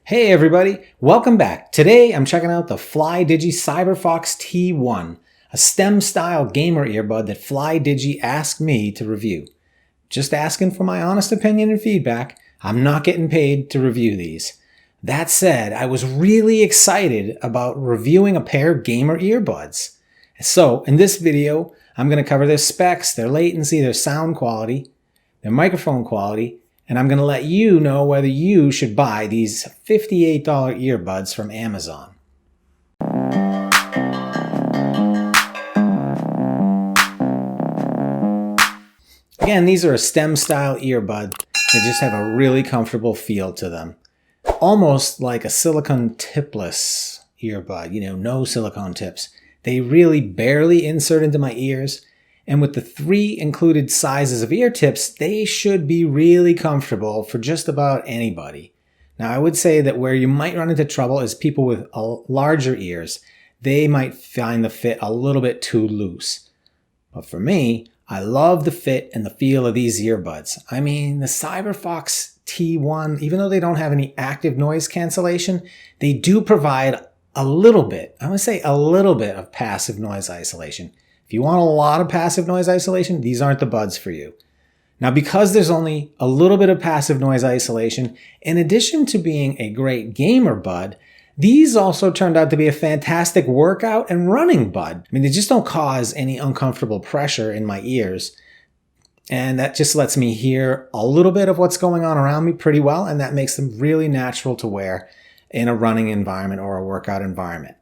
Hey everybody, welcome back. Today I'm checking out the Flydigi Cyberfox T1, a STEM-style gamer earbud that Flydigi asked me to review. Just asking for my honest opinion and feedback. I'm not getting paid to review these. That said, I was really excited about reviewing a pair of gamer earbuds. So in this video, I'm going to cover their specs, their latency, their sound quality, their microphone quality, and I'm going to let you know whether you should buy these $58 earbuds from Amazon. Again, these are a STEM-style earbud that just have a really comfortable feel to them. Almost like a silicone tipless earbud, no silicone tips. They really barely insert into my ears. And with the 3 included sizes of ear tips, they should be really comfortable for just about anybody. Now, I would say that where you might run into trouble is people with larger ears. They might find the fit a little bit too loose. But for me, I love the fit and the feel of these earbuds. I mean, the Cyberfox T1, even though they don't have any active noise cancellation, they do provide a little bit, I'm going to say a little bit of passive noise isolation. If you want a lot of passive noise isolation, these aren't the buds for you. Now, because there's only a little bit of passive noise isolation, in addition to being a great gamer bud, these also turned out to be a fantastic workout and running bud. I mean, they just don't cause any uncomfortable pressure in my ears. And that just lets me hear a little bit of what's going on around me pretty well, and that makes them really natural to wear in a running environment or a workout environment.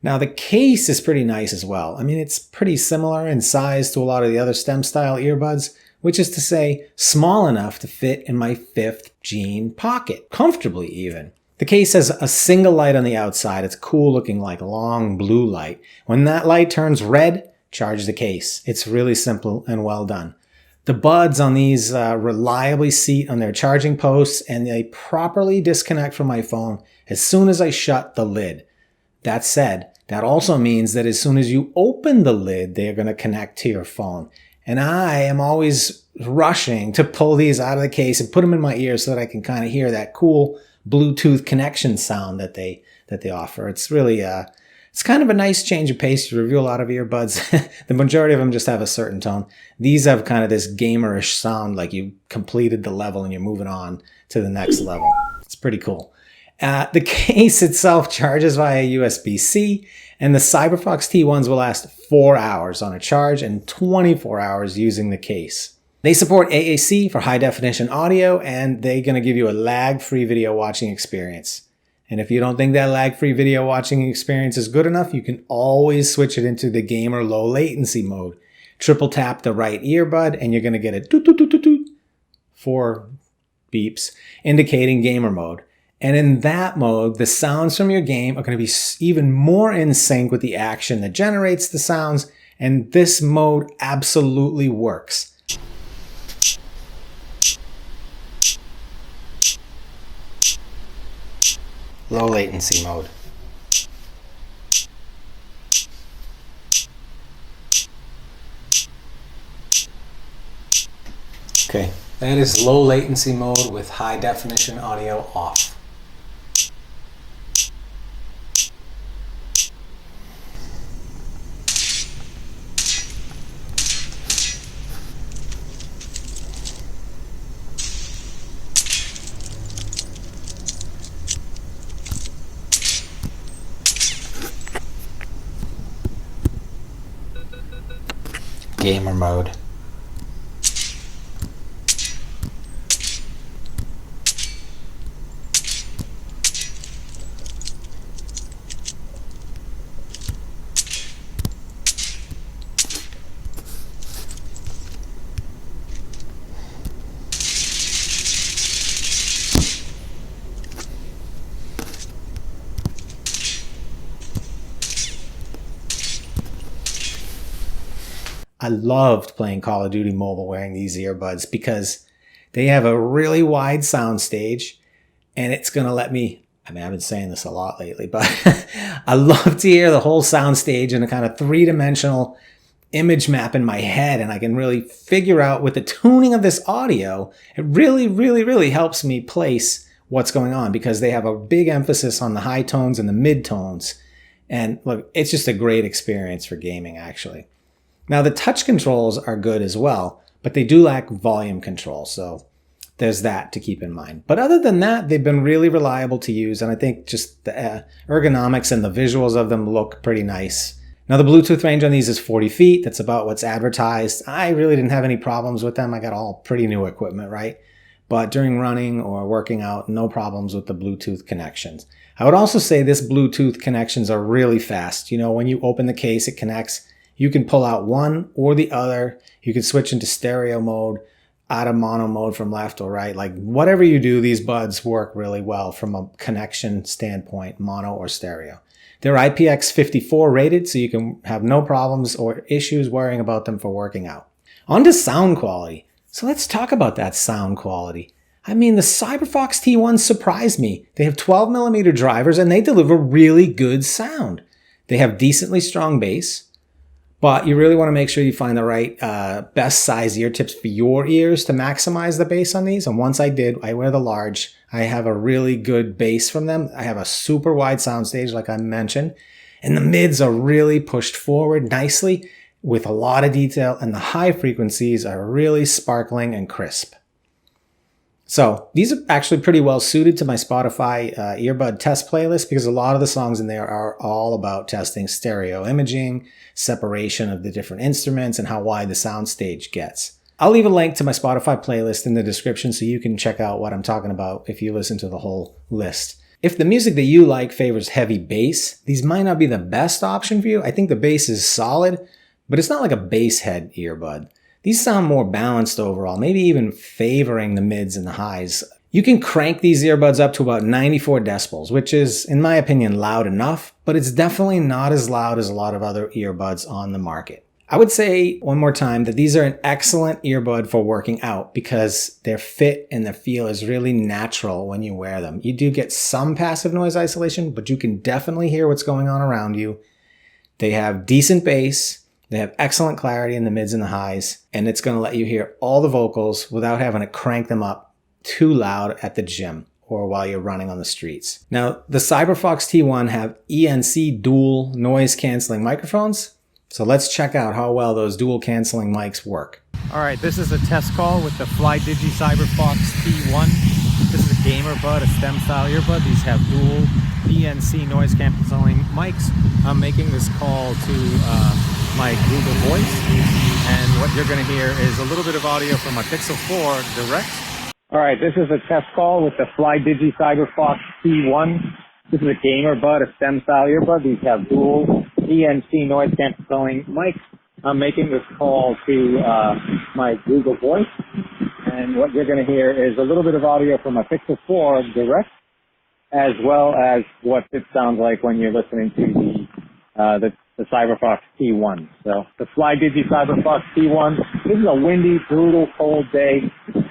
Now, the case is pretty nice as well. I mean, it's pretty similar in size to a lot of the other STEM-style earbuds, which is to say, small enough to fit in my 5th jean pocket, comfortably even. The case has a single light on the outside. It's cool looking like a long blue light. When that light turns red, charge the case. It's really simple and well done. The buds on these reliably seat on their charging posts, and they properly disconnect from my phone as soon as I shut the lid. That said, that also means that as soon as you open the lid, they're going to connect to your phone. And I am always rushing to pull these out of the case and put them in my ear so that I can kind of hear that cool Bluetooth connection sound that they offer. It's really it's kind of a nice change of pace. You review a lot of earbuds. The majority of them just have a certain tone. These have kind of this gamerish sound, like you completed the level and you're moving on to the next level. It's pretty cool. The case itself charges via USB-C, and the Cyberfox T1s will last 4 hours on a charge and 24 hours using the case. They support AAC for high-definition audio, and they're going to give you a lag-free video watching experience. And if you don't think that lag-free video watching experience is good enough, you can always switch it into the gamer low latency mode. Triple tap the right earbud, and you're going to get a toot-toot-toot-toot, 4 beeps, indicating gamer mode. And in that mode, the sounds from your game are going to be even more in sync with the action that generates the sounds, and this mode absolutely works. Low latency mode. Okay, that is low latency mode with high definition audio off. Gamer mode. I loved playing Call of Duty Mobile wearing these earbuds because they have a really wide sound stage, and it's going to let me, I mean, I've been saying this a lot lately, but I love to hear the whole sound stage in a kind of 3-dimensional image map in my head, and I can really figure out with the tuning of this audio, it really helps me place what's going on, because they have a big emphasis on the high tones and the mid tones. And look, it's just a great experience for gaming, actually. Now, the touch controls are good as well, but they do lack volume control. So there's that to keep in mind. But other than that, they've been really reliable to use. And I think just the ergonomics and the visuals of them look pretty nice. Now, the Bluetooth range on these is 40 feet. That's about what's advertised. I really didn't have any problems with them. I got all pretty new equipment, right? But during running or working out, no problems with the Bluetooth connections. I would also say this Bluetooth connections are really fast. You know, when you open the case, it connects. You can pull out one or the other. You can switch into stereo mode, out of mono mode from left or right. Like whatever you do, these buds work really well from a connection standpoint, mono or stereo. They're IPX54 rated, so you can have no problems or issues worrying about them for working out. On to sound quality. So let's talk about that sound quality. I mean, the Cyberfox T1 surprised me. They have 12mm drivers and they deliver really good sound. They have decently strong bass, but you really want to make sure you find the right best size ear tips for your ears to maximize the bass on these. And once I did, I wear the large. I have a really good bass from them. I have a super wide soundstage, like I mentioned, and the mids are really pushed forward nicely with a lot of detail, and the high frequencies are really sparkling and crisp. So these are actually pretty well suited to my Spotify earbud test playlist, because a lot of the songs in there are all about testing stereo imaging, separation of the different instruments, and how wide the soundstage gets. I'll leave a link to my Spotify playlist in the description so you can check out what I'm talking about if you listen to the whole list. If the music that you like favors heavy bass, these might not be the best option for you. I think the bass is solid, but it's not like a bass head earbud. These sound more balanced overall, maybe even favoring the mids and the highs. You can crank these earbuds up to about 94 decibels, which is, in my opinion, loud enough, but it's definitely not as loud as a lot of other earbuds on the market. I would say one more time that these are an excellent earbud for working out because their fit and their feel is really natural when you wear them. You do get some passive noise isolation, but you can definitely hear what's going on around you. They have decent bass. They have excellent clarity in the mids and the highs, and it's going to let you hear all the vocals without having to crank them up too loud at the gym or while you're running on the streets. Now, the Cyberfox T1 have ENC dual noise canceling microphones, so let's check out how well those dual canceling mics work. All right, this is a test call with the Flydigi Cyberfox T1. This is a gamer bud, a stem style earbud. These have dual ENC noise canceling mics. I'm making this call to my Google Voice, and what you're going to hear is a little bit of audio from my Pixel 4 Direct. All right, this is a test call with the Flydigi Cyberfox T1. This is a gamer bud, a stem style earbud. These have dual ENC noise canceling mics. I'm making this call to my Google Voice, and what you're going to hear is a little bit of audio from my Pixel 4 Direct, as well as what it sounds like when you're listening to the Cyberfox T1. So the Flydigi Cyberfox T1. This is a windy, brutal, cold day.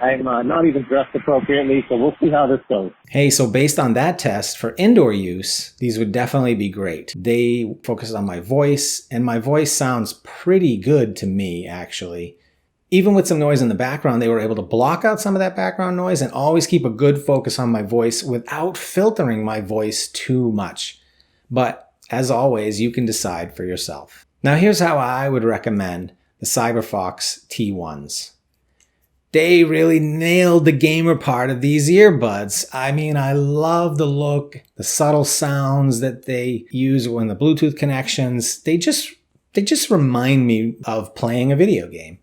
I'm not even dressed appropriately, so we'll see how this goes. Hey, so based on that test, for indoor use, these would definitely be great. They focus on my voice, and my voice sounds pretty good to me, actually. Even with some noise in the background, they were able to block out some of that background noise and always keep a good focus on my voice without filtering my voice too much. But as always, you can decide for yourself. Now here's how I would recommend the Cyberfox T1s. They really nailed the gamer part of these earbuds. I mean, I love the look, the subtle sounds that they use when the Bluetooth connections. They just remind me of playing a video game.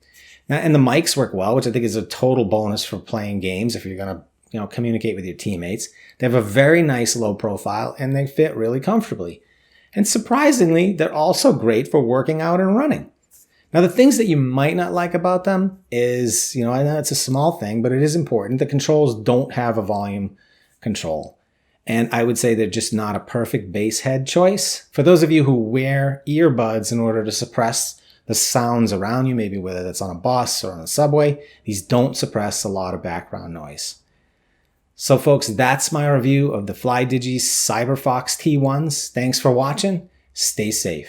Now, and the mics work well, which I think is a total bonus for playing games if you're going to communicate with your teammates. They have a very nice low profile and they fit really comfortably. And surprisingly, they're also great for working out and running. Now, the things that you might not like about them is, I know it's a small thing, but it is important. The controls don't have a volume control. And I would say they're just not a perfect bass head choice. For those of you who wear earbuds in order to suppress the sounds around you, maybe whether that's on a bus or on a subway, these don't suppress a lot of background noise. So folks, that's my review of the Flydigi Cyberfox T1s. Thanks for watching. Stay safe.